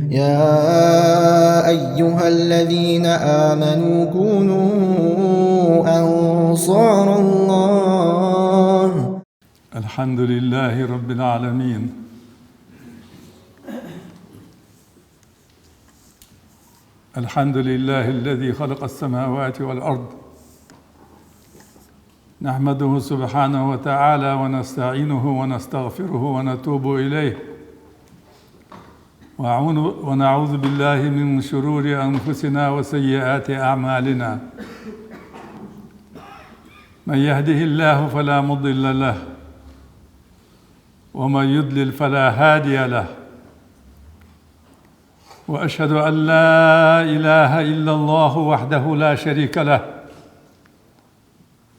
يا أيها الذين آمنوا كونوا أنصار الله. الحمد لله رب العالمين، الحمد لله الذي خلق السماوات والأرض، نحمده سبحانه وتعالى ونستعينه ونستغفره ونتوب إليه، ونعوذ بالله من شرور أنفسنا وسيئات أعمالنا. من يهده الله فلا مضل له، ومن يضلل فلا هادي له، وأشهد أن لا إله إلا الله وحده لا شريك له،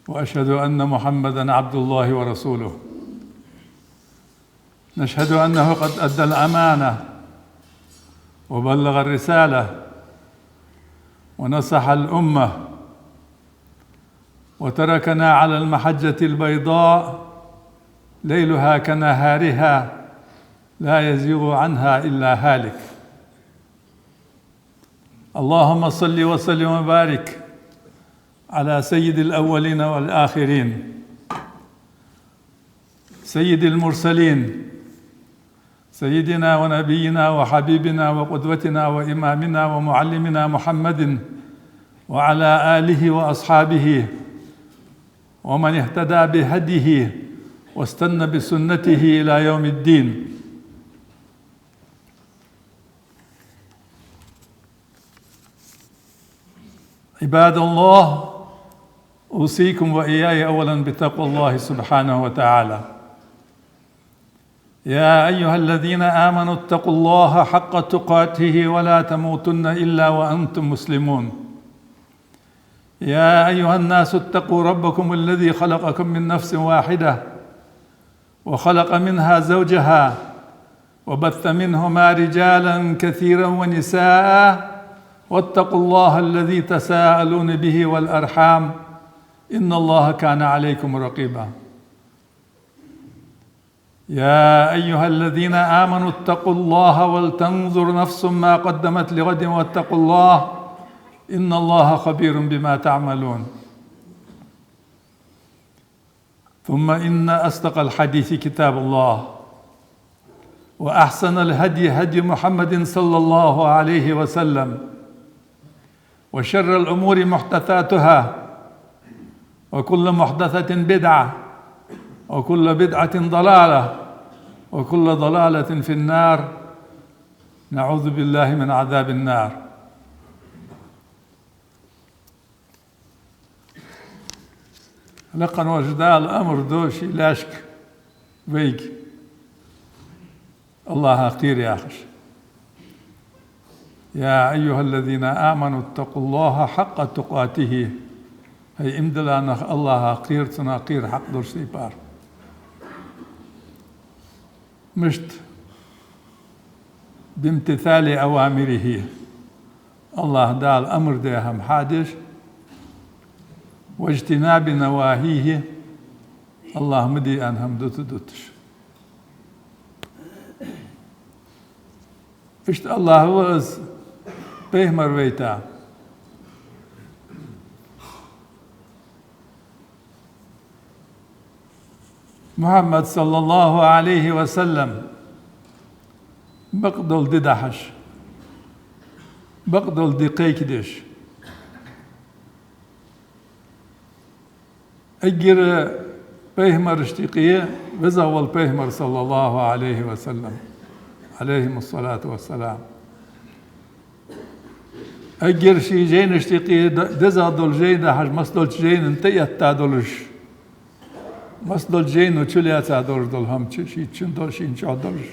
وأشهد أن محمدًا عبد الله ورسوله. نشهد أنه قد أدى الأمانة وبلغ الرسالة ونصح الأمة، وتركنا على المحجة البيضاء ليلها كنهارها لا يزيغ عنها إلا هالك. اللهم صل وسلم وبارك على سيد الأولين والآخرين، سيد المرسلين، سيدنا ونبينا وحبيبنا وقدوتنا وإمامنا ومعلمنا محمد، وعلى آله وأصحابه ومن اهتدى بهديه واستنى بسنته إلى يوم الدين. عباد الله، أوصيكم وإياي أولا بتقوى الله سبحانه وتعالى. يا أيها الذين آمنوا اتقوا الله حق تقاته ولا تموتن إلا وأنتم مسلمون. يا أيها الناس اتقوا ربكم الذي خلقكم من نفس واحدة وخلق منها زوجها وبث منهما رجالا كثيرا ونساء، واتقوا الله الذي تساءلون به والأرحام إن الله كان عليكم رقيبا. يا أيها الذين آمنوا اتقوا الله ولتنظر نفس ما قدمت لغد واتقوا الله إن الله خبير بما تعملون. ثم إن أصدق الحديث كتاب الله، وأحسن الهدي هدي محمد صلى الله عليه وسلم، وشر الأمور محدثاتها، وكل محدثة بدعة، وكل بدعة ضلالة، وكل ضلالة في النار. نعوذ بالله من عذاب النار. لقن وجداء الأمر دوشي لاشك بيك الله خير يا أخش. يا أيها الذين آمنوا اتقوا الله حق تقاته. هي امدلا الله خير تناقير حق درسي بار مشت بامتثال أوامره. الله دال أمر ديهم حادش واجتناب نواهيه. الله مدي أنهم دوتش. اشت الله هو بيهمر ويتا محمد صلى الله عليه وسلم بقدل ددحش بقدل دقيقدش أجر بيهمر اشتقية بزول بيهمر صلى الله عليه وسلم عليهم الصلاة والسلام. أجر شي جين اشتقية دزا دول جين دحش مصدول جين انتيت تادولش مصدول جين وشليا تادور دول هم شي تشن دول شي انشا دولش.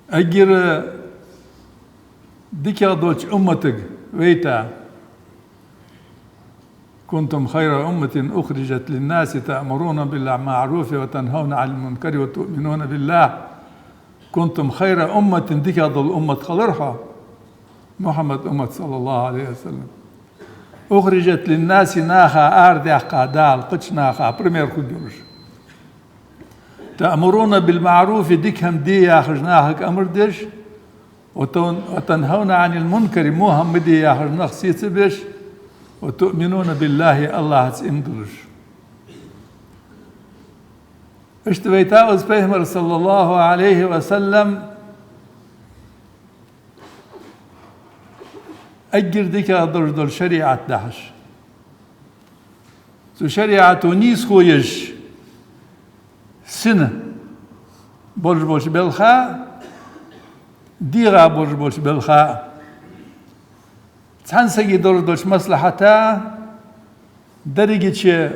أجر ديكا دولش أمتك ويتا كنتم خير أمة أخرجت للناس تأمرون بالمعروف وتنهون عن المنكر وتؤمنون بالله. كنتم خير أمة ديكا دول أمة خلرها محمد أمة صلى الله عليه وسلم. أخرجت للناس ناخا آردع قادال قش ناخا برمير خدوش تأمرون بالمعروف ديكهم دي ياخرجناهك أمر ديش وتنهون عن المنكر موهم دي ياخرجناك سيت بيش وتؤمنون بالله الله تسندرش اشتبيتاوز بيهمر صلى الله عليه وسلم أجر ديكا دول شريعة دهش سو شريعة نيس خويش سنة برج بالخاء ديغا برج بالخاء تحنسجي دولش مصلحتا درجة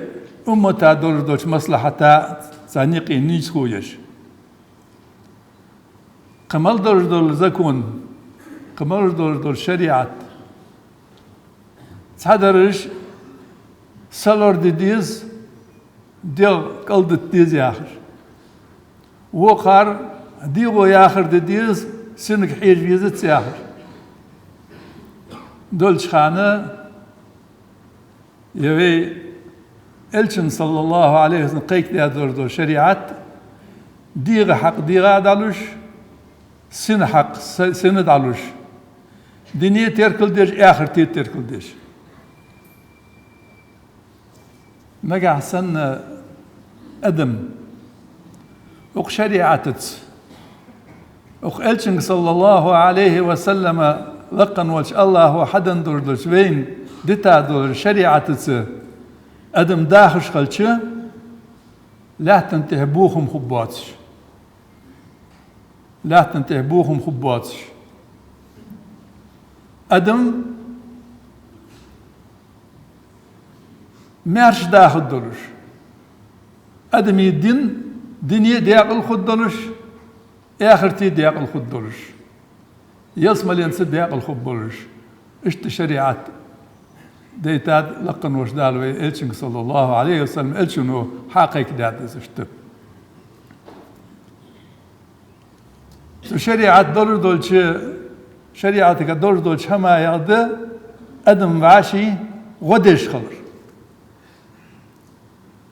أمتا دولش مصلحتا سانيقي نيس خويش قمال دول زكون قمال دول شريعة تحضرش سالور ديز ديغ قلدت ديز ياخر وقار ديغو ياخر ديز سنك حيج بيزت ياخر دول شخانة يوي إلشن صلى الله عليه وسلم قيك دول شريعات ديغ حق ديغا دالوش سن حق سن دالوش دنيا تركل ديش آخر تركل ديش نجح سن أدم وق شريعتت وق إلشن صلى الله عليه وسلم لقن وش الله حدن دردش وين دتا دور شريعتت أدم داخش خلش لا تنتهبوهم خباتش لا تنتهبوهم خباتش أدم مارش داخل دولش أدم يدين دنيا داخل خد دولش آخرتي داخل خد دولش يصمل ينسد داخل خد دولش اشت شريعات ديتاد لقن وش دالوي إلشن صلى الله عليه وسلم إلشنو حقيق دادس اشتب شريعة دولش شريعتك دولش هما يغدى أدم وعشي غدش خلر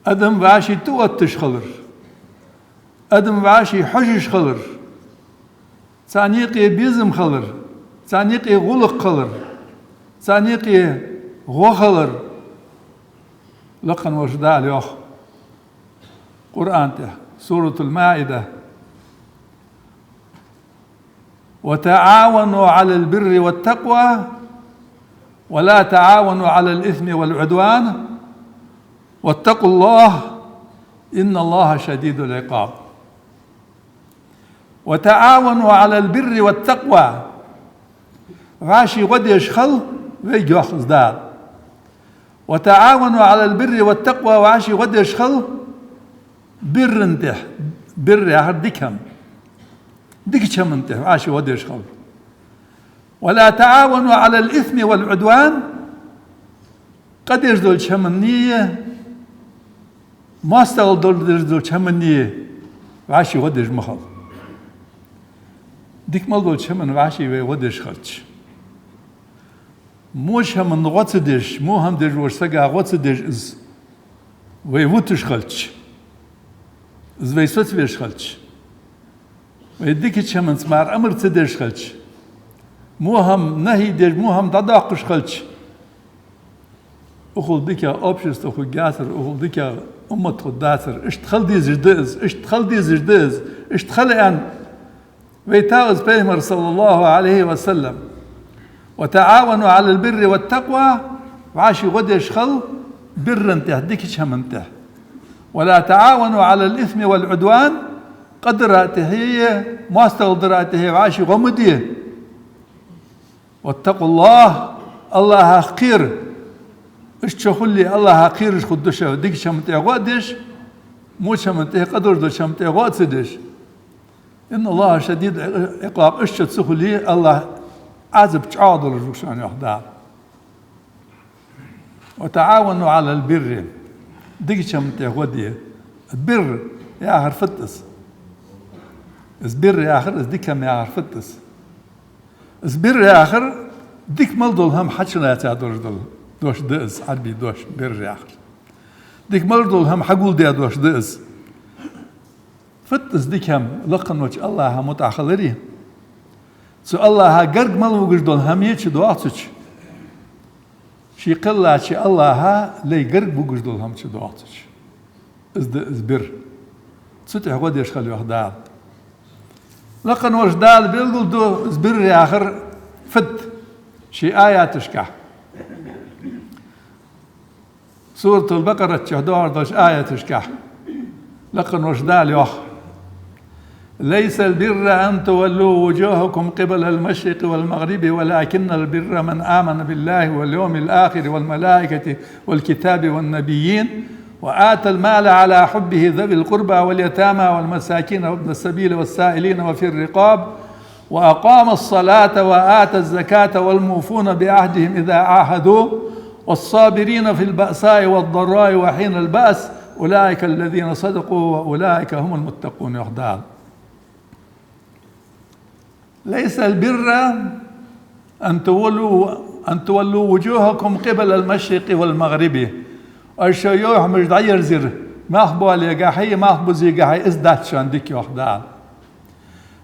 أدم وعشي توتش خلر أدم وعشي حجش خلر ثانيقي بيزم خلر ثانيقي غلق خلر ثانيقي غو خلر لقن وشدال يوخ قرآن ته سورة المائدة وتعاونوا على البر والتقوى ولا تعاونوا على الإثم والعدوان واتقوا الله إن الله شديد العقاب وتعاونوا على البر والتقوى غاشي غد يشخل ويجي يأخذ دار وتعاونوا على البر والتقوى وعاشي غد يشخل بر انته بر يا ديكم ديك كم انته عاشي غد يشخل ولا تعاونوا على الإثم والعدوان قد يجدول شمنية ما استغل دول شمنية وعاشي غد يجمخل ديك مال دول شمن وعاشي غد يشخلش موش هم من غوتدش مو هم دج ورسقا غوتدش از ويوتش خلش از ويسوت بيش خلش ويديك شمن سمار امر تدش خلش مو هم نهي دج مو هم دداقش خلش اخل ديك اوبشست اخل جاسر اخل ديك امت خداسر اشتخل دي زردز اشتخل دي زردز اشتخل ان ويتاوز بيهمر صلى الله عليه وسلم وتعاونوا على البر والتقوى وعاشي غد يشخل بر انته ديك شمنته ولا تعاونوا على الإثم والعدوان قدراته هي ما استقدراته وعاشي غمديه واتقوا الله حقير اشتخل لي الله حقير خدشه ديك شمنته غدش مو شمنته قدر دو شمنته غدش إن الله شديد عقاب اشتخل لي الله عزب تعاضل الرسول يحضر وتعاونوا على البر ديك شمتي غوديه البر يا آخر فتس البر يا آخر ديك كم يا آخر فتس البر يا آخر ديك ملدول هم حشنا يتعدل دوش دئس عربي دوش بر يا آخر ديك ملدول هم حقول دي دوش دئس فتز ديكم لقن وجه الله متأخلري سو الله قرق مال وقردون هم يتش دواتش شي قلا شي الله لي قرق وقردون هم شي دواتش ازبر ستح قد يشخل يخدال لقن وجه دال بيقول دو ازبر يا آخر فت شي آيات تشكح سورة البقرة تشهدوها دوش آية تشكح لقن وجه دال يوخ ليس البر أن تولوا وجوهكم قبل المشرق والمغرب ولكن البر من آمن بالله واليوم الآخر والملائكة والكتاب والنبيين وآتى المال على حبه ذوي القربى واليتامى والمساكين وابن السبيل والسائلين وفي الرقاب وأقام الصلاة وآتى الزكاة والموفون بعهدهم إذا عاهدوا والصابرين في البأساء والضراء وحين البأس أولئك الذين صدقوا وأولئك هم المتقون يخدال ليس البر أن تولوا وجوهكم قبل المشرق والمغرب الشيوخ مش داير زر ما أخبوا ليقاحي ما أخبوا زي قاحي إزداد شان ديك يخدال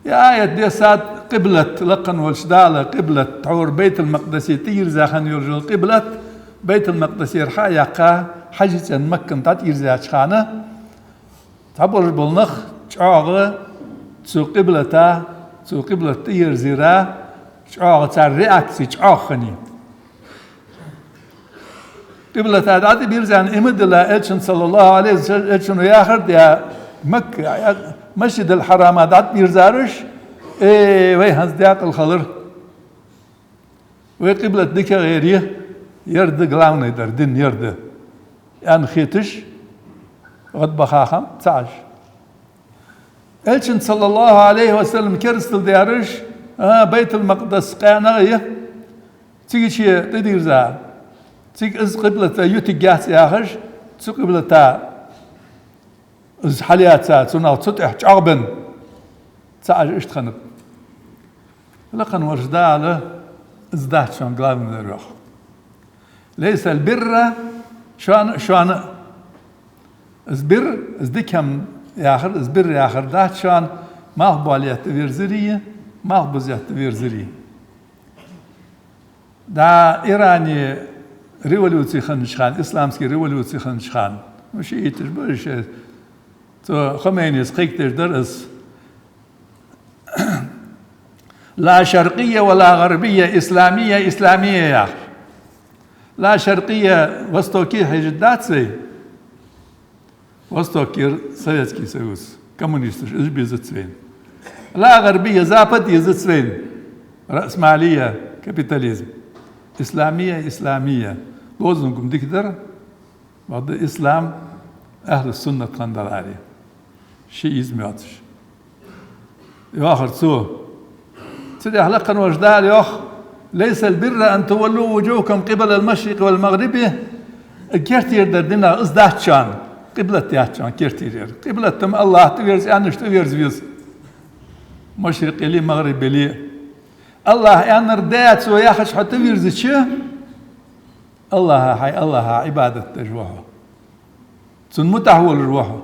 يا آية دي سات قبلة لقن والشدالة قبلة تعور بيت المقدس تيرزا خان يرجل قبلة بيت المقدس يرحايقا حاجة مكن تات يرزا خانة تعبر بالنخ تعاغ تسو قبلة تسو قبلة تيرزيرا تعاغ تار رياكسي تعاغ خني قبلة تعدي بيرزان إمد الله إلشن صلى الله عليه وسلم إلشن وياخر يا مكة مسجد الحرام عدد بيرزارش إيه وي هنز دياق الخلر وي قبلة ديكا غيريه يرد قلاونا يدر دين يرد يعني خيتش غد بخاخم تعش إلشن صلى الله عليه وسلم كرستل ديارش بيت المقدس قانغيه تيجي شيء تدير زار تيجي إز قبلة يوتي جاس ياخرش تسو قبلة إز حاليات ساعة سنة تسطح تعبن تعج اشتخنب لقن وجداله ازداد شان قلاب من الروح ليس البر شان ازبر ازدكم ياخر ازبر ياخر دات شان ما أخبو عليه تفيرزرية ما أخبو زيه تفيرزرية دا إيراني ريولوسي خنشخان إسلامسكي ريولوسي خنشخان مش يتش برش تو خميني سقيك درس لا شرقية ولا غربية إسلامية يا أخي لا شرقية وستوكي حجدات سي وستوكي سويتسكي سويس كومونيستش إيش بيزتسوين لا غربية زابط يزتسوين رأسمالية كابيتاليزم إسلامية لوزنكم ديكدر بعد الإسلام أهل السنة تخندر عليه شيء يزمياتش ياخر سو سيدي أحلقا وجدال ياخ ليس البر أن تولوا وجوهكم قبل المشرق والمغرب كيرتير دردنا ازداد شان قبلة ياتشان كيرتير قبلة تم الله تفيرز أنش تفيرز فيز مشرق لي مغرب لي الله أن ردات سو ياخش حتى تفيرز شو الله هاي الله عبادة تجوه سن متحول روحه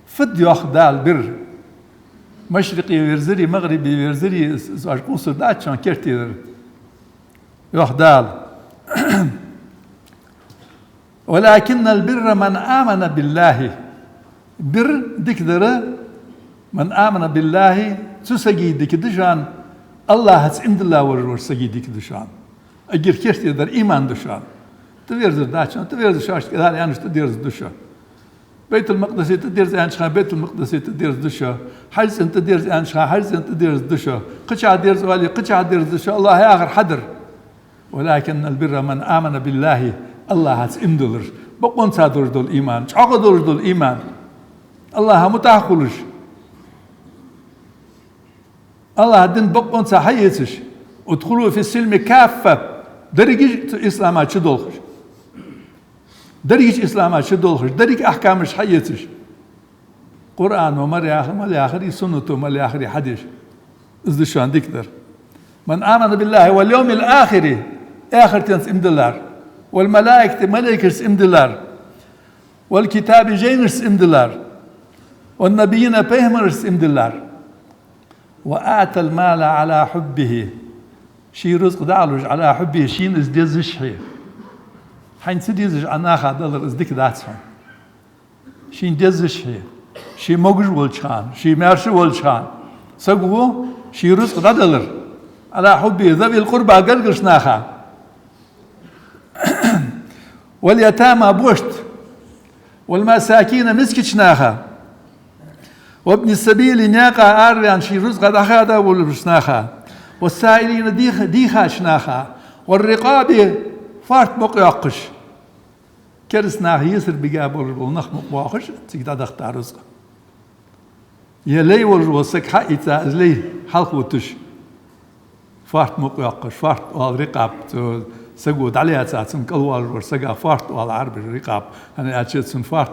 فد ياخ دال بر مشرقي ويرزري مغربي ويرزري زاجكون صدات شان كرتير ياخ دال ولكن البر من آمن بالله بر دكدر من آمن بالله تسجي دكدشان الله هتسند الله ورور سجي دكدشان أجر كرتير در إيمان دشان تفيرز داشان تفيرز شاش كذا يعني تديرز دشان بيت المقدس تديرز أنشخا بيت المقدس تديرز دشا حجز أنت تديرز أنشخا حجز أنت تديرز دشا قطع ديرز والي قطع ديرز دشا الله يا آخر حدر ولكن البر من آمن بالله الله هات إمدلر بقون صادر دول إيمان شعقدر دول إيمان الله متأخلش الله دين بقون صحيتش ادخلوا في السلم كافة درجة إسلامات شدولخش درجة إسلامات شدولخش درجة أحكامش حيتش قرآن ومري آخر مالي آخري سنة ومالي آخري حديث إزدشان ديكتر من آمن بالله واليوم الآخر آخر تنس إمدلار والملائكة ملائكة إمدلار والكتاب جينس إمدلار والنبيين بيهمرس امدلار وآتى المال على حبه شي رزق دعلوج على حبه شين ازديزش حي حين سديزش عناخا دلر ازدك داتسون شين ديزش حي شي موجج والشان شي مارش والشان سقوه شي رزق دلر على حبه ذوي القربى قلقش ناخا واليتامى بوشت والمساكين مسكتش ناخا وابن السبيل ناقا آريان شي رزق دخادا والبشناخا والسائلين ديخا شناخا والرقاب فارت مقيقش كرس ناخ يسر بقابل ونخ مقواقش تقدر دختا رزق يلي والرسك حقيتا لي حلق وتش فارت مقيقش فارت والرقاب سقود عليها تسعة كالوال ورسقا فارت والعرب الرقاب أنا أتشت سن فارت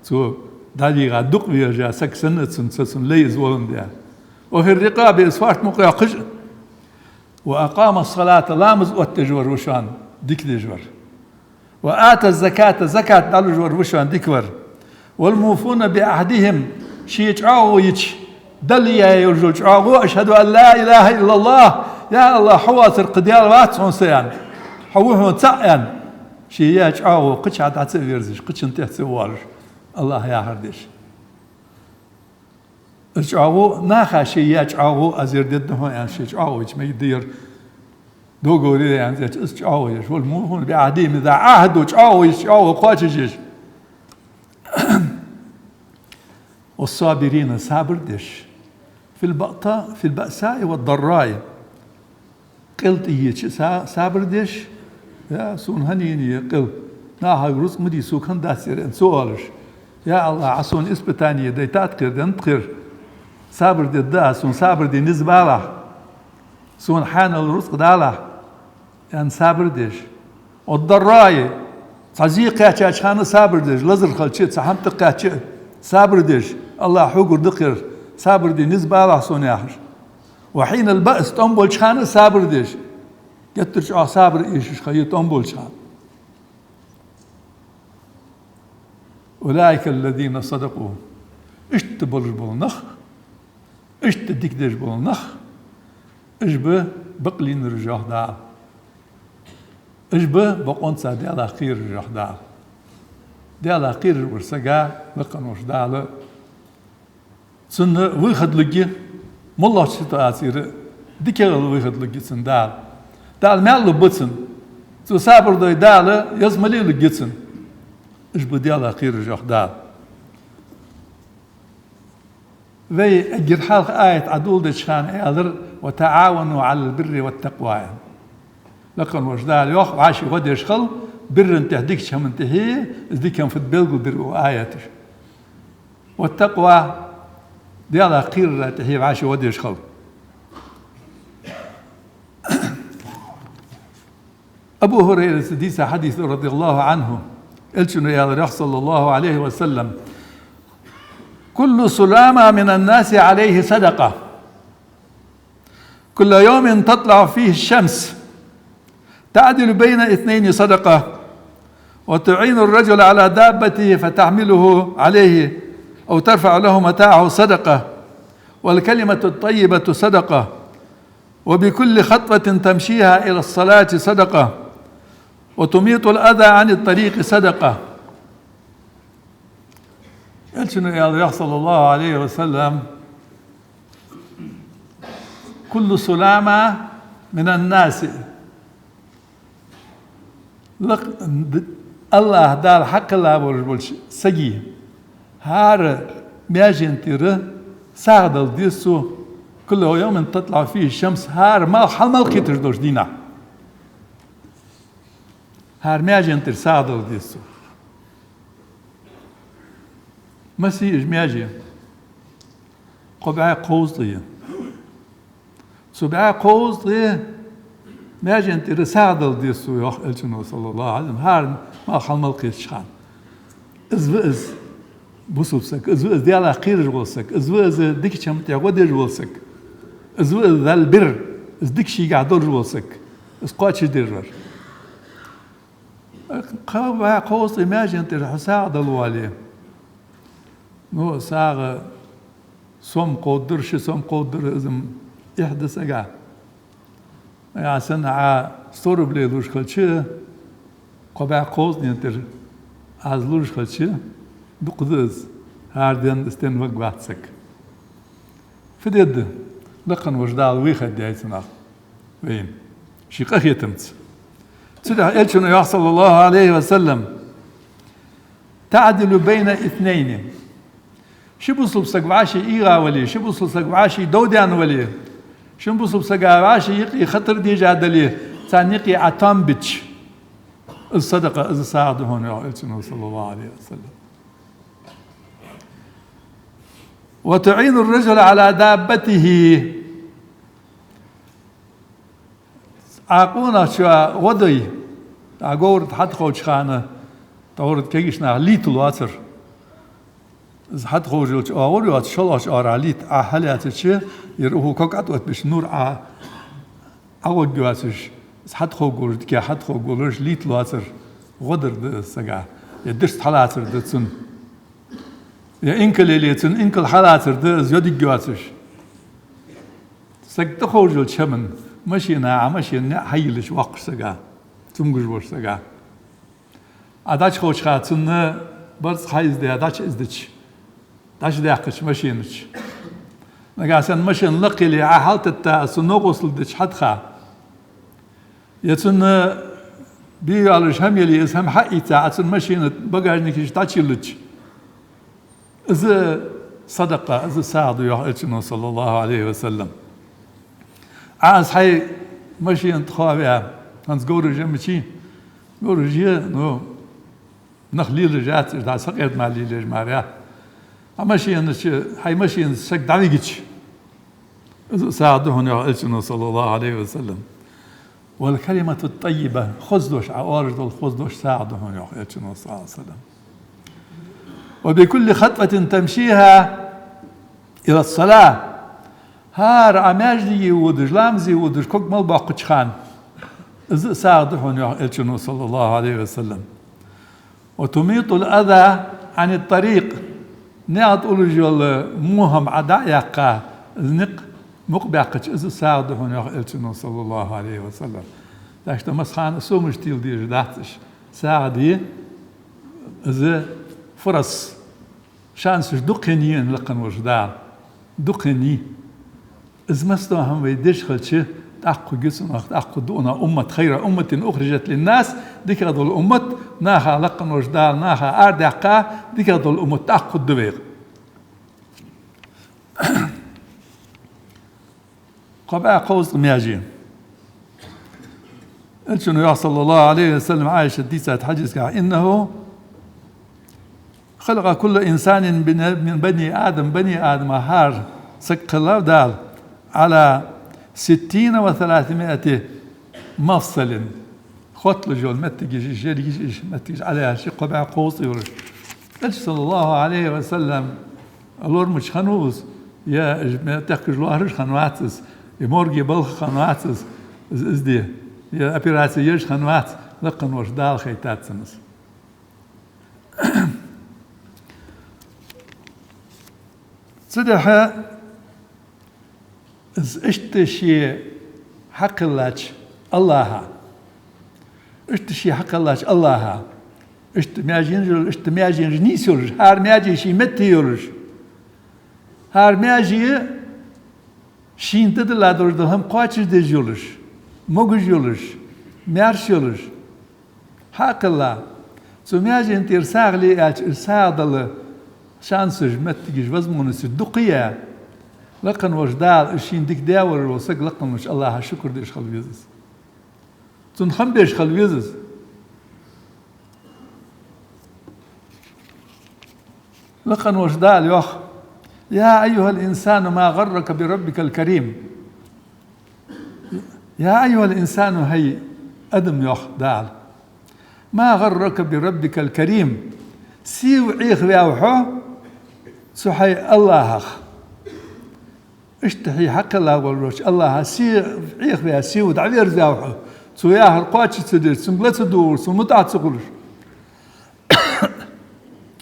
تو دالي غادق بيرجع سك سنة سن ليز ولنديا وفي الرقاب إسفارت مقيقش وأقام الصلاة لامز والتجور وشان ديك دجور وآتى الزكاة زكاة دالجور وشان ديكور والموفون بعهدهم شيء عاو يتش دليا يرجع عاو أشهد أن لا إله إلا الله يا الله حواسر قديال واتسون سيان حوهم تسعيان شيء عاو قتش عاد تسويرزش قتش انت تسوارش الله يا هردش اجعو ناخا شيء اجعو ازير ددهم يعني شيء اجعو ما يدير دوغوري يعني اجعو شو المهم بعديم اذا عهدوا اجعو قاتجش والصابرين صابر دش في البأساء والضراء قلت يجي صابر دش يا سون هنيني قل ناها رزق مدي سوكن داسير ان سوالش يا الله عسون اسبتانية ديتات قير دنتقر صابر دي الدا سون صابر دي نزبالة سون حان الرزق دالة يعني صابر ديش والضراي صزيق يا خانة صابر ديش لزر خلشت سحمت قاتش صابر ديش الله حقر دقر صابر دي نزبالة سون ياخش وحين البأس تنبول خانة صابر ديش قترش صابر ايش خيط تنبول خانة أولئك الذين صدقوا اشت برج بالنخ اشت ديكدش بالنخ اشبه بقلين رجاه دال اشبه بقونسا دي على خير رجاه دال دي على خير ورسقا لقنوش دال سنة ويخد لقي مالله شتاسير ديكال ويخد لقي سن دال دال مالو بطسن تو صابر دوي دال يزملي لقيتسن إيش بدي على خير الجهدان في الجرحال آية عدول دشخان أذر وتعاونوا على البر والتقوى لكن وجدال يوخ عاشي غد يشخل بر انتهديك شم انتهي ذيكم في البلغ بر آياتش والتقوى دي على خير تهي عاشي غد يشخل أبو هريرة سديس حديث رضي الله عنه قلت يا رسول صلى الله عليه وسلم كل سلامة من الناس عليه صدقة كل يوم تطلع فيه الشمس تعدل بين اثنين صدقة وتعين الرجل على دابته فتحمله عليه أو ترفع له متاعه صدقة والكلمة الطيبة صدقة وبكل خطوة تمشيها إلى الصلاة صدقة وتميط الأذى عن الطريق صدقة قال شنو يا رسول صلى الله عليه وسلم كل سلامة من الناس الله دار حق الله برجبلش سجي هار ماجن تيره ساعدل ديسو كل يوم تطلع فيه الشمس هار ما حمل كتر دوش دينا هار ماجن تر ساعدل ديسو مسيج ماجن قبعة قوزلية سبعة قوزلية ماجن تر ساعدل ديسو يا أخي صلى الله عليه وسلم هار ما حمل كتر شان إز بوسوسك إز دي على خير جوسك إز ديك شمت يا ودي جوسك إز ذا البر إز ديك شيء قاعد جوسك إز قاتش ديرر قوس إيماجن تر ساعد الوالي نو ساغ سوم قدر ازم احدث اجا يا سنع ستور بليلوش خلشة قبع قوز نينتر از لوش خلشة دقدز هاردين استن وقباتسك فديد لقن وجدال ويخد دايتنا وين شيقه يتمت سيدنا إلشنا صلى الله عليه وسلم تعدل بين اثنين شبوصل بسقعاشي إيغا ولي شبوصل بسقعاشي دودان ولي شبوصل بسقعاشي يقي خطر دي جادلي ثاني يقي عتام بيتش الصدقة إذا ساعده هون يا إلشنا صلى الله عليه وسلم وتعين الرجل على دابته عقونا شو غدي عقورت حد خوش خانة تورت كيشنا ليت الواتر إذا حد خوش أوريات شلاش أراليت أهليات شيء يروحوا كقعد وقت بش نور عود جواسش إذا حد خوش كي حد خوش ليت الواتر غدر السجع يدرس حالاتر دتسن يا إنكل ليتسن إنكل حالاتر ده زيادة جواسش سجت خوش الشمن ماشينا هيلش وقت سجا تمجر ور سجا عداش خوش خاتن برز خايز ده عداش إزدش داش داقش ماشينش نجاسن ماشين لقي لي عهالت التا سنوغس لدش حد خا يتسن بيالش هم يلي اسهم حقي تا أتسن ماشين بقى نكش تاشيلش إذا صدقة إذا ساعدوا يا صلى الله عليه وسلم عاز حي ماشي انتخابها هنس جور جمشي جور جي نو نخلي رجعت دا سقيت مع لي جماعه ماشي انش حي ماشي انش دعيقش ساعدهم يا صلى الله عليه وسلم والكلمة الطيبة خذلوش عوارض الخذلوش ساعدهم يا صلى الله عليه وسلم وبكل خطوة تمشيها إلى الصلاة هار عماجدي ودج لامزي ودج كوك مال باقش خان إذ ساعدهم يا صلى الله عليه وسلم وتميط الأذى عن الطريق نعت أولجول موهم عدايقا نق مقبعقش إذ ساعدهم يا صلى الله عليه وسلم داشت مسخان سومش تيل دي جداتش ساعدي إذ فرص شانسش دقنيين لقن وجدال دقني إذ مستوهم ويدش خلشه تأخذ جسنا تأخذ دونا أمة خير أمة أخرجت للناس ديك هذول الأمة ناها لقن وجدال ناها أردعقا ديك هذول الأمة تأخذ دبيغ قبع قوس مياجين إنشنو يا صلى الله عليه وسلم عايشة ديسة حجز إنه خلق كل إنسان من بني آدم هار سكلا دال على 60 و300 مفصل خطل جول متجي جيش متجي عليها شيء قبع قوس يورش صلى الله عليه وسلم الور مش خنوز يا ما تحكي جوارش خنواتس يمورجي بلخ خنواتس ازدي يا أبيراتي يرش خنوات لقن وش دال خيتات سنس صدق اشتشي حق الله الله اشتشي حق الله الله اشتماجين جنيس يورج هار ماجي شي متي يورج هار ماجي شين تدلا دورج هم قاتش دي يورج موج يورج مارش يورج حق الله سو ماجي انت ارساغ لي ارساغ دل شانسج متجيش وزمونس الدقية لقن وجدال اشين ديك داور وسق لقن مش الله شكر ديش خلويزس تنخم بيش خلويزس لقن وجدال يوخ يا أيها الإنسان ما غرك بربك الكريم يا أيها الإنسان هي أدم يوخ دال ما غرك بربك الكريم سيو عيخ بيوحو سحي الله اشتحي حق الله والروش الله سي عيخ بيها سيو دعوير بيوحو سوياه القواتش تدير سنقلت تدور سمتعت سقلش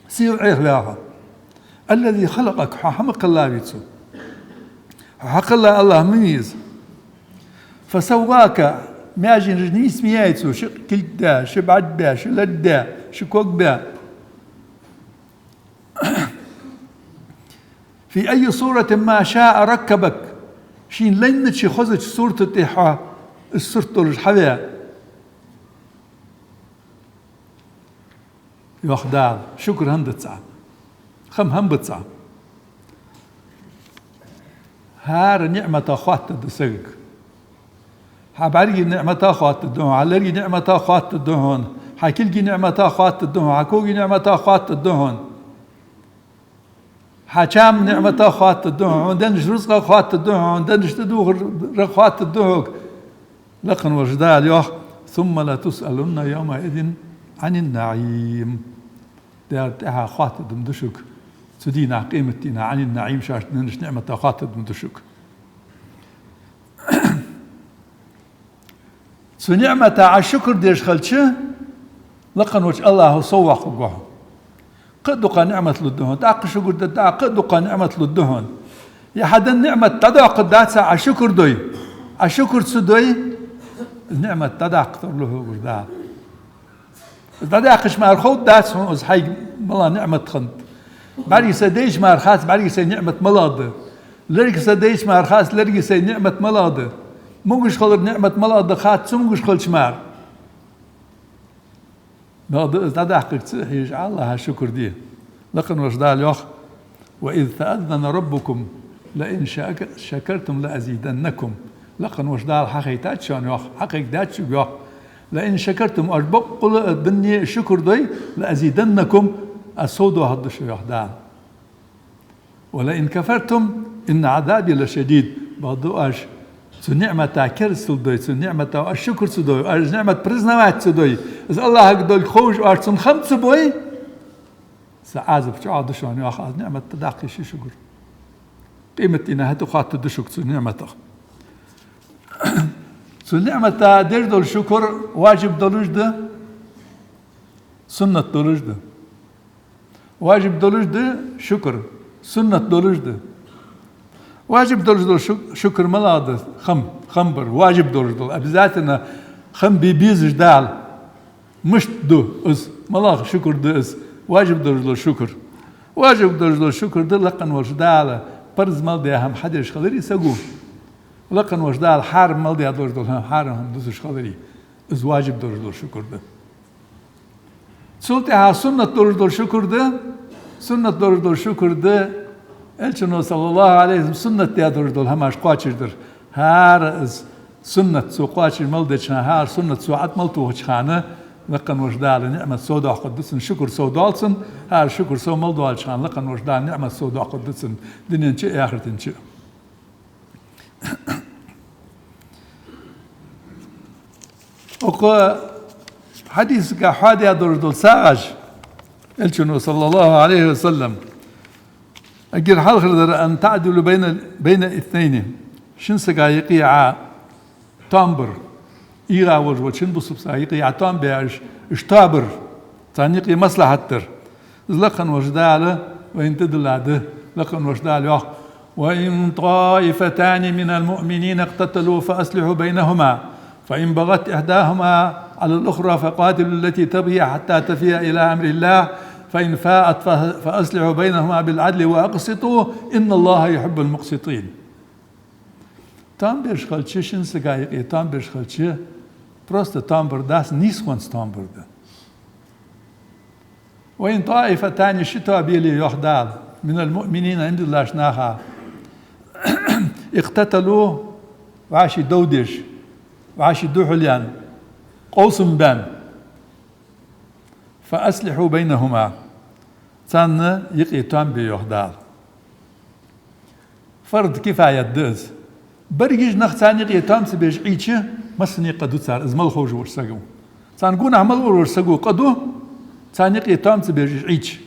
سيو عيخ بيوحو الذي خلقك حمق الله بيتسو حق الله ميز فسواك ماجن رجنيس ميايتسو شو كل دا شو بعد دا شو لدا شو كوك دا في أي صورة ما شاء ركبك شين لين شي خزج صورة تيحا الصورة الحذاء يوخدال شكر هند تسعة خم هم بتسعة هار نعمة أخوات الدسق حبالي نعمة أخوات الدهون على نعمة أخوات الدهون حكيلجي نعمة أخوات الدهون حكوجي نعمة أخوات الدهون حكام نعمة أخوات الدهون دنش رزق أخوات الدهون دنش تدوغ أخوات الدهون لقن وجدال يوخ ثم لا تسألن يومئذ عن النعيم دار تها أخوات الدمدشك سدينا قيمتنا عن النعيم شاش دنش نعمة أخوات الدمدشك سو نعمة على الشكر ديش خلشه لقن وجه الله صوح وقوه قدق نعمة للدهن تعق شكر دا قدق نعمة للدهن يا حدا النعمة تدع قدات على الشكر دوي على الشكر سدوي النعمة تدع قدر له قرداء تدع قش مار خود دات از حي ملا نعمة خند بعد سديش مار خاص بعد يسي نعمة ملاده لريك سديش مار خاص لريك يسي نعمة ملاده موجش خلر نعمة ملاده خات سموجش خل شمار هذا حقيقة يجعل الله الشكر دي لكن وجدال اليوخ وإذ تأذن ربكم لئن شكرتم لأزيدنكم لكن وجدال حقيقة شان يوخ حقيقة شو يوخ لئن شكرتم أربق بني شكر دي لأزيدنكم الصودو هذا شو يوخ دال ولئن كفرتم إن عذابي لشديد بعضو أش سو نعمة كرسل دوي سو نعمة الشكر سدوي أرز نعمة برزنوات سدوي إذا الله هقدر خوش أرسن خمس بوي سعازب شو عاد شو أنا أخذ نعمة تداقي شو شكر قيمة إنها تخاط تدشك سو نعمة سو نعمة دير دول شكر واجب دولوج ده سنة دولوج ده واجب دولوج ده شكر سنة دولوج ده واجب دول شكر ملاده خمبر واجب دول أبزاتنا خم بيبيز جدال مش دو اس ملاخ شكر دو اس واجب دول شكر واجب دول شكر دل لقن وجدال برز مال ده هم حدش خلري سقو لقن وجدال حارم مال ده دول هم حارم هم دوسش خلري از واجب دول شكر ده سلطة سنة دول شكر ده سنة دول شكر ده الچنو صلى الله عليه وسلم سنة تيادر دول هماش قاچردر هار از سنة سو قاچر ملدچنا هار سنة سو عت ملتو وچخانه لقن وجدال نعمة سودا قدسن شكر سودالسن هار شكر سو ملدو الچخان لقن وجدال نعمة سودا قدسن دنيا چه آخرتن چه وقو حديث كحادي يادر دول ساغج الچنو صلى الله عليه وسلم أجر حلقة أن تعدل بين اثنين شن سقايقي ع تامبر إيرا وجه شن بصب سقايقي ع تامبر اشتابر تانيقي مصلحة تر لقن وجداله وإن تدل عده لقن وجداله وإن طائفتان من المؤمنين اقتتلوا فأصلحوا بينهما فإن بغت إحداهما على الأخرى فقاتلوا التي تبغي حتى تفيء إلى أمر الله فإن فاءت فأصلحوا بينهما بالعدل وأقسطوا إن الله يحب المقسطين. Tam berškalče šin se ga je tam berškalče, prosto tam brdas niskonc tam brda. وإن طائفتان شتوا بيلي يحدال من المؤمنين عند الله شناها اقتتلوا وعاشي دودش وعاشي دوحليان قوسم بان فأصلحوا بينهما تان يقي تام بيحدال فرض كفاية دز برجيج نختان يقي تام سبيج عيشه مسني قدو صار ازمل خوج ورسقو تان قون عمل ورسقو قدو تان يقي تام سبيج عيش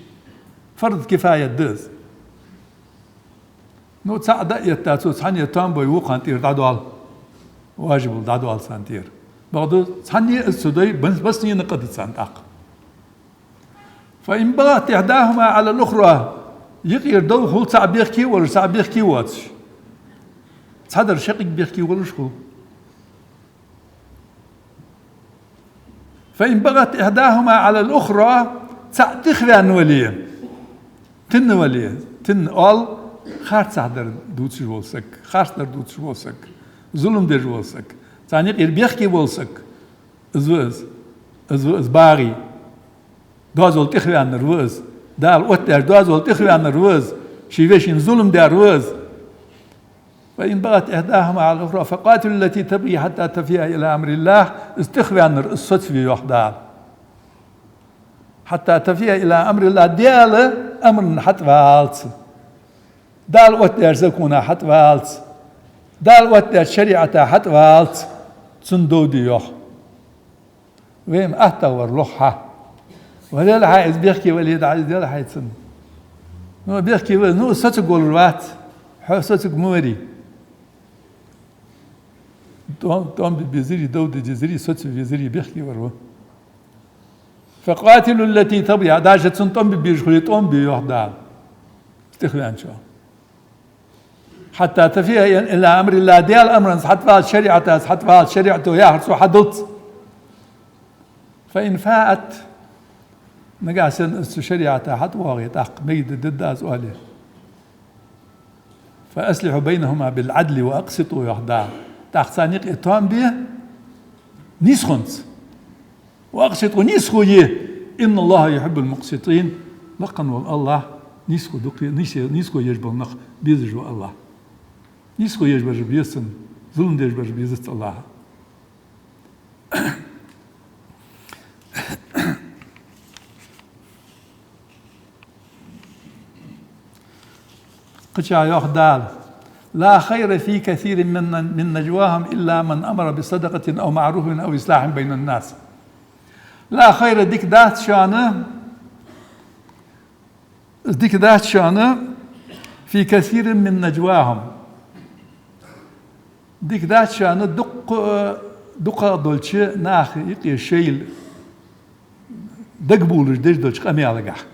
فرض كفاية دز نو تعدا يتاتو تان يتام بي وقان تير دادوال واجب دادوال سانتير بعدو تان السدي بس ينقد سانتاق فإن بغت إحداهما على الأخرى يقير دو هو صعب يحكي ولا صعب يحكي واتش تصدر شقيق بيحكي ولا شو. فإن بغت إحداهما على الأخرى تخفي عن وليه تن وليه تن أول خارج صدر دوتش ولسك خارج صدر دوتش ولسك ظلم در ولسك ثاني غير بيحكي ولسك از باغي دوازول تخفي عن الروز دال وتر دوازول تخفي عن الروز شيفيشين ظلم در روز. فإن بغت إحداهما على الأخرى فقاتلوا التي تبغي حتى تفيء إلى أمر الله استخفي عن الصدف وحدها حتى تفيء إلى أمر الله ديال أمر حتى فالت دال وتر زكونا حتى فالت دال وتر شريعة حتى فالت تندودي يوح ويم أهتور لوحة ولا لها إز بيحكي وليد عايز ديال حيتسن نو بيحكي نو ستقول الوقت ستق موري توم بيزري دود جزري ستق بيزري بيحكي وروا. فقاتلوا التي تبغي عداجة توم بيجخلي توم بيوحدان استخوي عن شو حتى تفيها إلى أمر الله ديال أمرا حتى فعل شريعته يحرص حدث. فإن فاءت نقاسن شريعته حتى واغي تحق ميد ضد أزواله فأصلحوا بينهما بالعدل وأقسطوا يحدان تحت سانيق إتوام بيه نيسخنس وأقسطوا نيسخو يه إن الله يحب المقسطين لقن والله نيسخو دقي نيسخو يجبر نخ بيزجوا الله نيسخو يجبر بيسن ظلم يجبر بيزت الله. قشع يخدال لا خير في كثير من نجواهم إلا من أمر بصدقة أو معروف أو إصلاح بين الناس. لا خير ديك دات شانه في كثير من نجواهم ديك دات شانه دق دولتشي ناخ يقي شيل دق بولش دولتش قمي على قح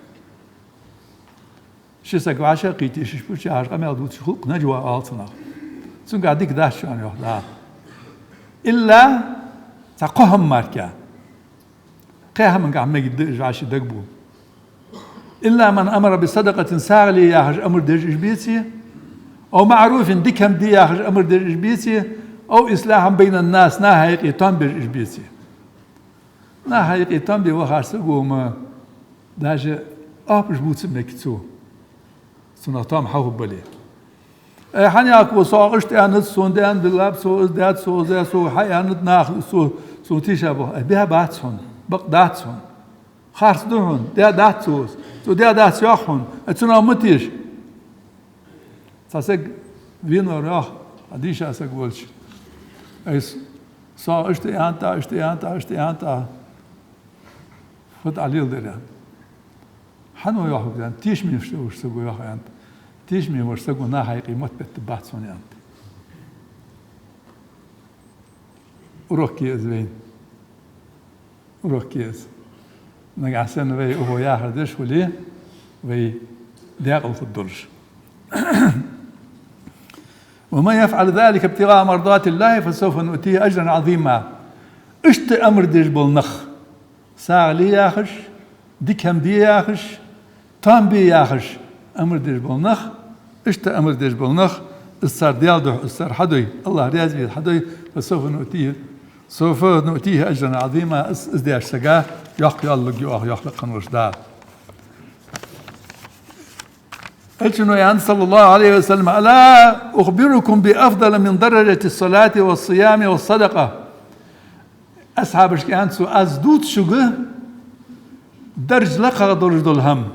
شسك وعشا قيتي شبوش عاش قمي على دولتش خلق نجوا آلتنا سن قاعد ديك دات شانه لا إلا تقهم ماركا قاهم قاعد ما يقدر عاش دقبول إلا من أمر بصدقة ساغلي ياخذ أمر درج بيتي أو معروف ديكهم دي ياخذ أمر درج بيتي أو إصلاح بين الناس ناهيق يتم برج بيتي ناهيق يتم بوخارس قوم داجة أبش بوتس مكتو سنتام حوب بلي حني أكو صاغشت أنا سوندان باللاب سو إزداد سو زي سو حيانت ناخ سو تيشابه بها باتسون بق داتسون خارس دهون ده داتسوس تو ده دات ياخون اتنا متيش تاسك فينو راح اديش اسك ولش ايس صا اشتي انت فت عليه الدرا حنو ياخو كان تيش مي وش سو ياخو انت تيش مي وش سو نا هاي قيمه بتبعتسون انت وروكيز وين وروكيز نقعسن وي هو ياخذ دش وليه وي داقل في الدرج. وما يفعل ذلك ابتغاء مرضات الله فسوف نؤتيه أجرا عظيما. اشت أمر ديش بالنخ ساغ لي ياخش ديكهم دي ياخش تام بي ياخش أمر ديش بالنخ اشت أمر ديش بالنخ السار ديالدو السار حدوي الله ريازي حدوي فسوف نؤتيه أجرا عظيما ازدياش سقاه يحقي الله يخلق الرشدار. قلت يعني صلى الله عليه وسلم ألا أخبركم بأفضل من درجة الصلاة والصيام والصدقة أصحاب الشكيان سو أزدود شقه درج لقى درج الهم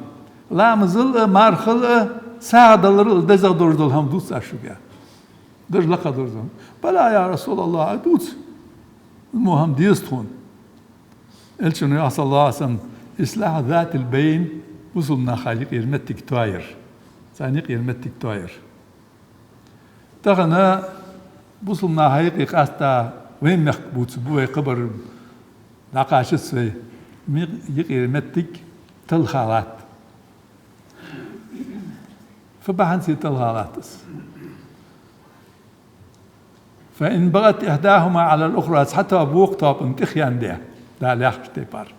لا مزل مارخل ساعة دزغ درج الهم دوت أشقه درج لقى درج الهم بلا يا رسول الله أدوت المهم ديستون قلت يا صلى الله عليه وسلم إصلاح ذات البين وصلنا خالق يرمتك تواير ثانيق يرمتك تواير تغنى وصلنا هيقي قاستا وين مخبوط بوي قبر نقاش السوي يقي يرمتك تلخالات فبحنسي الغالاتس. فإن بغت إحداهما على الأخرى حتى أبوك طاب انتخيان ده اللي أخشتي بار.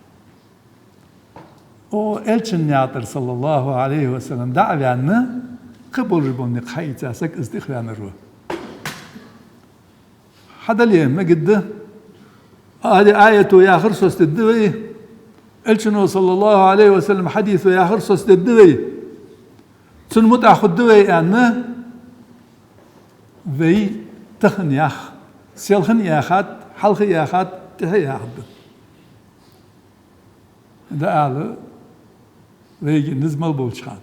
وإلشن يعطر صلى الله عليه وسلم دعوة عنه قبل ربوني قحيت أسك استخيان الروح. حدا اليوم ما قده هذه آية يا خرصوص الدوي إلشنو صلى الله عليه وسلم حديث يا خرصوص الدوي سن متأخذ الدوي عنه في تخن ياخ سيلخن ياخات حلخ ياخات تحي ياخد ده أعلى ويجي نزمل بولشان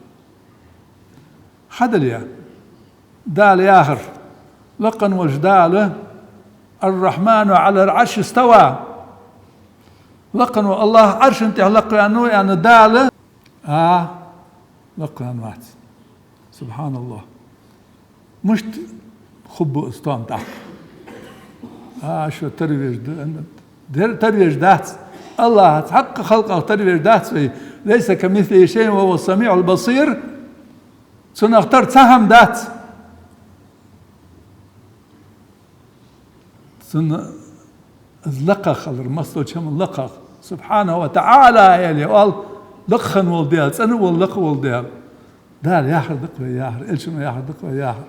حدا اليوم دال آخر لقن وجداله الرحمن على العرش استوى لقن الله عرش انت لقن يعني داله لقن مات سبحان الله مش خب استان تحت شو ترويج ترويج ذات الله حق خلقه ترويج ذات ليس كمثله شيء وهو السميع البصير سنختار سهم ذات سن لقى خلر مصدر شم لقى سبحانه وتعالى يلي قال لخن ولديال سنو واللق ولديال دال ياخر دقوة ياخر إلشنو ياخر دقوة ياخر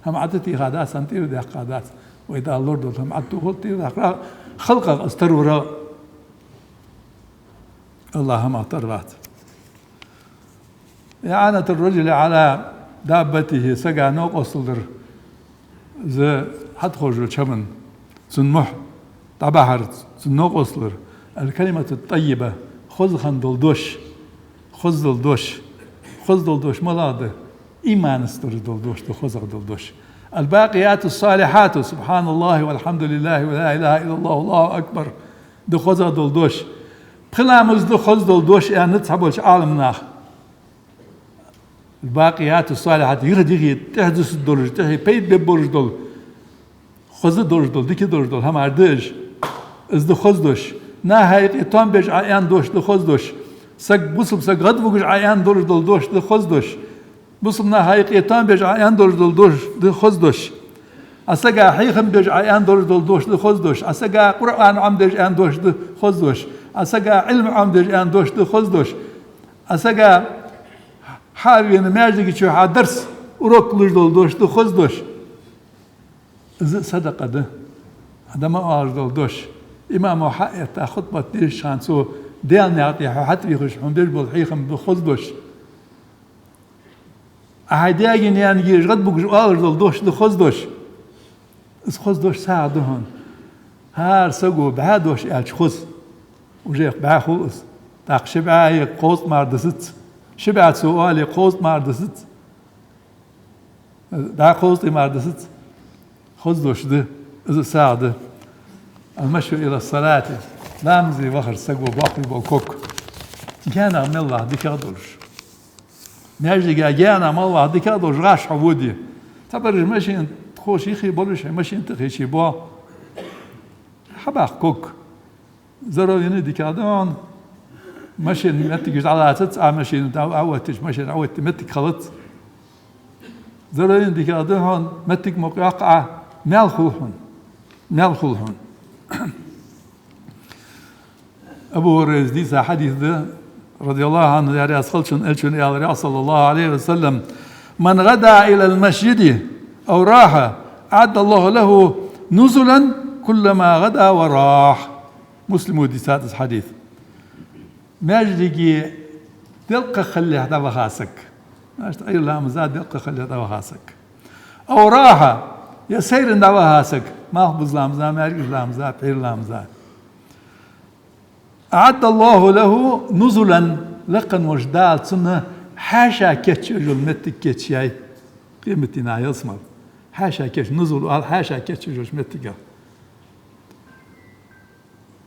هم عدتي غادات سنتير دي قادات وإذا اللورد هم عدتو قلتي خلقك استرورا الله هم اعترفت إعانة الرجل على دابته سقى نوق أصدر زي حد خرجوا شمن سنمح طبعا سنوق أصلر الكلمة الطيبة خذ خندلدوش خذ دلدوش خذ دلدوش ملاده إيمان استر دلدوش خذ دلدوش الباقيات الصالحات سبحان الله والحمد لله ولا إله إلا الله والله أكبر دو خذ دلدوش بخلامز دو خذ دلدوش يعني نتحبوش عالم ناخ الباقيات الصالحات يغدي تحدث الدرج تحي بيت ببرج دل خذ درج دل ديك درج دل هم عردش از دو خذ دوش نهاية إتام بيج عيان دوش دو خذ دوش سق بصب سق غد بوجش عيان درج دل دوش دو خذ دوش بصب نهاية إتام بيج عيان درج دل دوش دو خذ دوش أسقى حيخم بيج عيان درج دل دوش دو خذ دوش أسقى قرآن عم بيج عيان دوش دو خذ دوش أسقى علم عم بيج عيان دوش دو خذ دوش أسقى حاوين ماجدك شو حادرس وروك لج دل دوش دو خذ دوش صدقة ده هذا ما أرد دوش إمام حقيقة خطبة ديش شانسو ديال نعطي حتى يخش حمدش بالحيخم بخذ دوش أحداجين يعني يجي غد بوجش أرد دوش دو خذ دوش إس خذ دوش ساعة دهون هار سجو بعدوش ألش خذ وجيك بعخوص تاق شبعي قوس ماردست شبعت سؤالي قوس ماردست دا قوس ماردست خذ دوش ده إذا ساعة المشي إلى الصلاة لامزي وخر سقو باقي بالكوك جانا من الله ديك أدرج ناجي جانا من الله ديك أدرج غاش عودي تبرج ماشي خوش يخي بلش ماشي انت خيشي با حباق كوك زرو يني ديك أدرج ماشي متك على تسعة ماشي عودتش ماشي عودت متك خلط زرو يني ديك أدرج متك مقاقعة مال خلحون أبو هريرة ديسا حديث ده رضي الله عنه يا رياس خلشن ألشن يا رياس صلى الله عليه وسلم من غدا إلى المسجد أو راح أعد الله له نزلا كلما غدا وراح مسلم ديسات حديث ماجدي دلق خلي هذا وخاسك ماش أي لا مزاد دلق خلي هذا وخاسك أو راح يسير دعوة هاسك ما هو بزلامزا ما يرجع لامزا بير لامزا أعد الله له نزلا لقن وجدال سنة حاشا كتش رجل متك كتشاي قيمتنا يصمر حاشا كتش نزل قال حاشا كتش رجل متك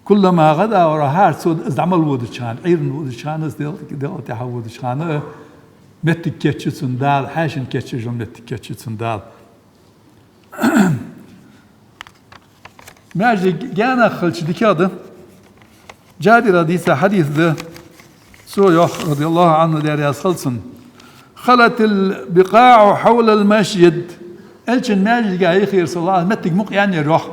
كلما غدا وراها سود ازعمل ودشان عير ودشان از دل تحول ودشان متك كتش سندال حاشن كتش رجل متك كتش سندال ماجي جانا خلش دكاده جابر حديث ده سويح رضي الله عنه داري أسخلصن خلت البقاع حول المسجد الشن ماجد قاعد يخير صلى الله عليه وسلم متك مق يعني روح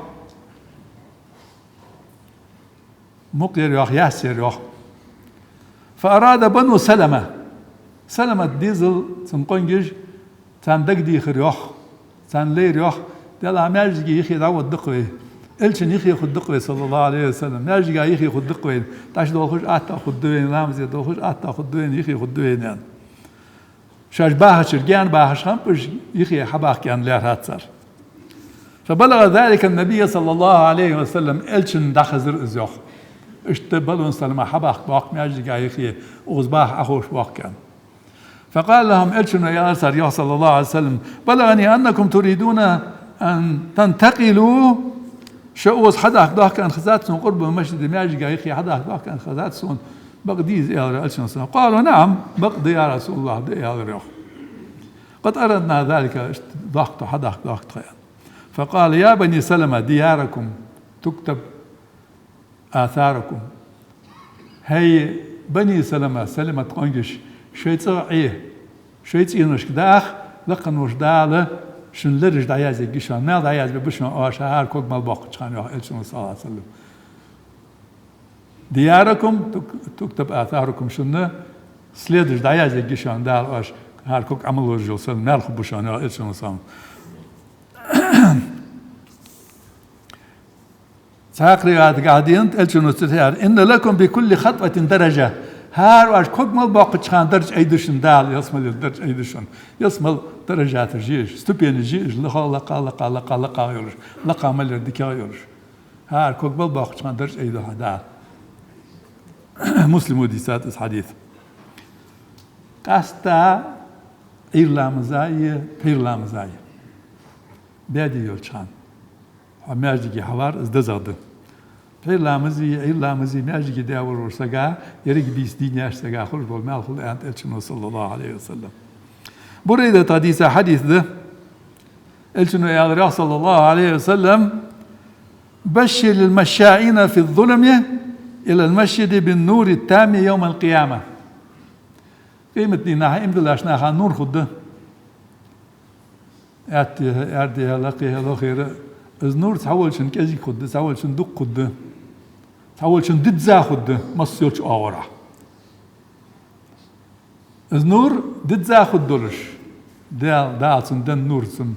مق يروح ياسر روح فأراد بنو سلمة ديزل سنقنجج تان دقدي خريوح تان لي ريوح دل ماجد يخي دعوة دقوي الشن يخي خد دقوي صلى الله عليه وسلم ماجد قاعد يخي خد دقوي تاش دول خوش آتا خد دوين لامزي دول خوش آتا خد دوين يخي خد دوين يعني شاش باهش الجان باهش خمبش يخي حباك كان لا هاتسر فبلغ ذلك النبي صلى الله عليه وسلم الشن دخزر ازيوخ اشتبلون سلمى حباك باق ماجد قاعد يخي وزباح أخوش باق كان فقال لهم الشن يا أرسل يا صلى الله عليه وسلم بلغني أنكم تريدون أن تنتقلوا شؤوس حدا ده كان خزاتسون قرب المسجد ماجد قاعد يخي حدا ده كان خزاتسون بقديز يا رسول الله قالوا نعم بقضي يا رسول الله يا ريح قد أردنا ذلك ضغط حدا ضغط فقال يا بني سلمة دياركم تكتب آثاركم هي بني سلمة قنجش شيء إيه شيء إنش كداخ لقن وش داله شن لرج دعياز يجيشان ما دعياز ببشون أشهر كوك مالباق شان يا رسول الله صلى الله عليه وسلم دياركم تكتب آثاركم شنو سليدش دعياز يجيشان دال أش هار كوك عمل ورجل سل مال خبوشان يا رسول الله صلى الله عليه وسلم ساقريات قاعدين الشنو تتهار إن لكم بكل خطوة درجة هار واش كوك مال باق شان درج أيدشن دال يسمل درج أيدشن يسمل درجات الجيش ستوبين الجيش لقا يورش لقا مال ديكا يورش هار كوك مال باق شان درج أيدها دال مسلم وديسات الحديث قاستا إيرلا مزايا بيرلا مزايا بادي يولشان ماجي حوار ازدزاد بيرلا مزي ماجي داور ورسقا يريك بيس دينياش سقا خرج والمال خل أنت الشنو صلى الله عليه وسلم بريدة حديث ده الشنو يا رسول صلى الله عليه وسلم بشر المشائين في الظلم إلى المسجد بالنور التام يوم القيامة قيمة دينها إمدلاش ناها نور خده أردي هلاقي هلاخير از نور تحول شن كذي خده تحول شن دق خده تحول شن ددزا خده مصيرش آورا از نور ددزا خدولش دا سن دن نور سن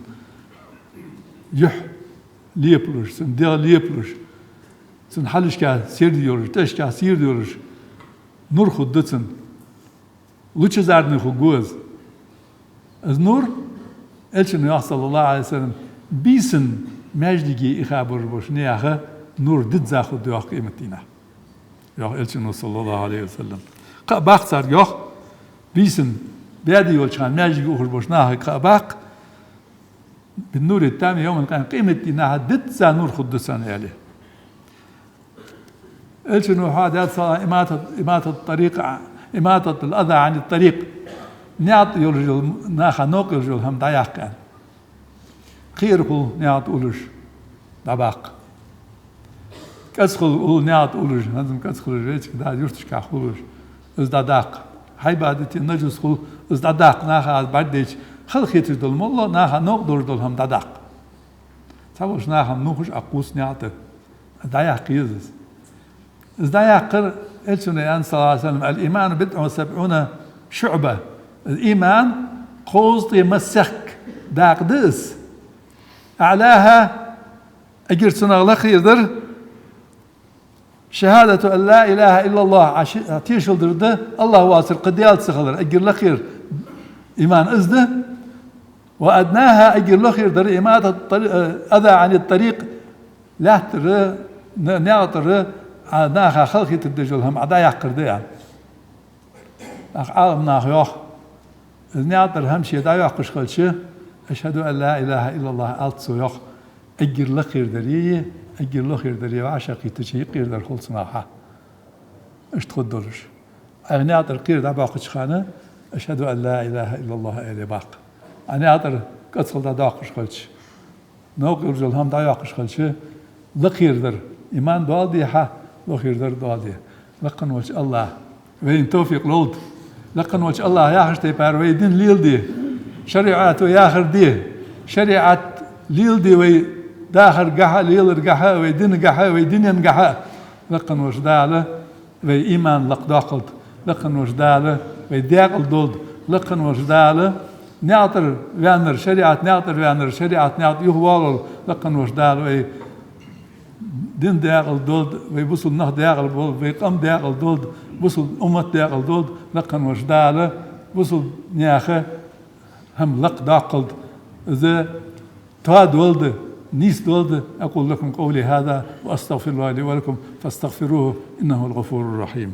يح ليبلش سن دا ليبلش سن حلش كا سير ديورش تش كا سير ديورش نور خدتسن لوچ زارني خوغوز از نور الشن صلى الله عليه وسلم بيسن ماجدي إخابر بوش نياخه نور دد زاخد يوخ قيمتنا يوخ الشن صلى الله عليه وسلم قباق صار يوخ بيسن بيادي يولشان ماجدي أخر بوش ناخه قباق بالنور التام يوم كان قيمتنا دد زا نور خدسان عليه الشن هذا صار إماتة الطريق إماتة الأذى عن الطريق نعط يرجل ناخا نوق يرجل هم ضياق كان خيركو نعط أولش دباق كسخل أول نعط أولش هذم كسخل الريتش كده يرتش كأخولش إز دداق هاي بعدتي نجس خل إز دداق ناخا بعدش خل خيتش دول مولله ناخا نوق دول هم دداق سوش ناخا نوخش أقوس نعطه ضياق يزس إز ضياق الشنو صلى الله عليه وسلم الإيمان 70 شعبة الإيمان قوز يمسك داقدس أعلاها أجر سنغلا خير شهادة أن لا إله إلا الله تيشل درده الله واسر قديال سخلر أجر لخير إيمان أزده وأدناها أجر لخير در إماتة أذى عن الطريق لا ترى نعطر ناخا خلقي تدجل هم عدا يحقر ديان أخ عالم ناخ يوخ نعطر هم شيء دا يحقش خلشه أشهد أن لا إله إلا الله ألتسو يوخ أجر لخير دريه أجر لخير دريه وعشاقي تشي قير در خلص ناخا اشتخدرش نعطر قير دا باقش خانه أشهد أن لا إله إلا الله إلي باق نعطر قصل دا داقش خلش نوق يرجل هم دا يحقش خلشه لخير در إيمان دوالدي لخير در دوالدي لقن وش الله وين توفيق لولد لقن وش الله ياخر تبار ويدين ليل دي شريعته ياخر دي شريعة ليل دي وي داخر قحا ليل قحا ويدين قحا ويدين قحا لقن وش داله وي إيمان لق داقلت لقن وش داله وي داقل دولد لقن وش داله نعطر وانر شريعة نعطر وانر شريعة نعطر يهوال لقن وش داله وي دين داقل دولد وي بوصل نخ داقل دولد وي قم داقل دولد بوصل أمت داقل دولد لقن وش داله بوصل نياخه هم لق داقلت إذا تاد ولد نيس ولد أقول لكم قولي هذا وأستغفر الله لي ولكم فاستغفروه إنه الغفور الرحيم.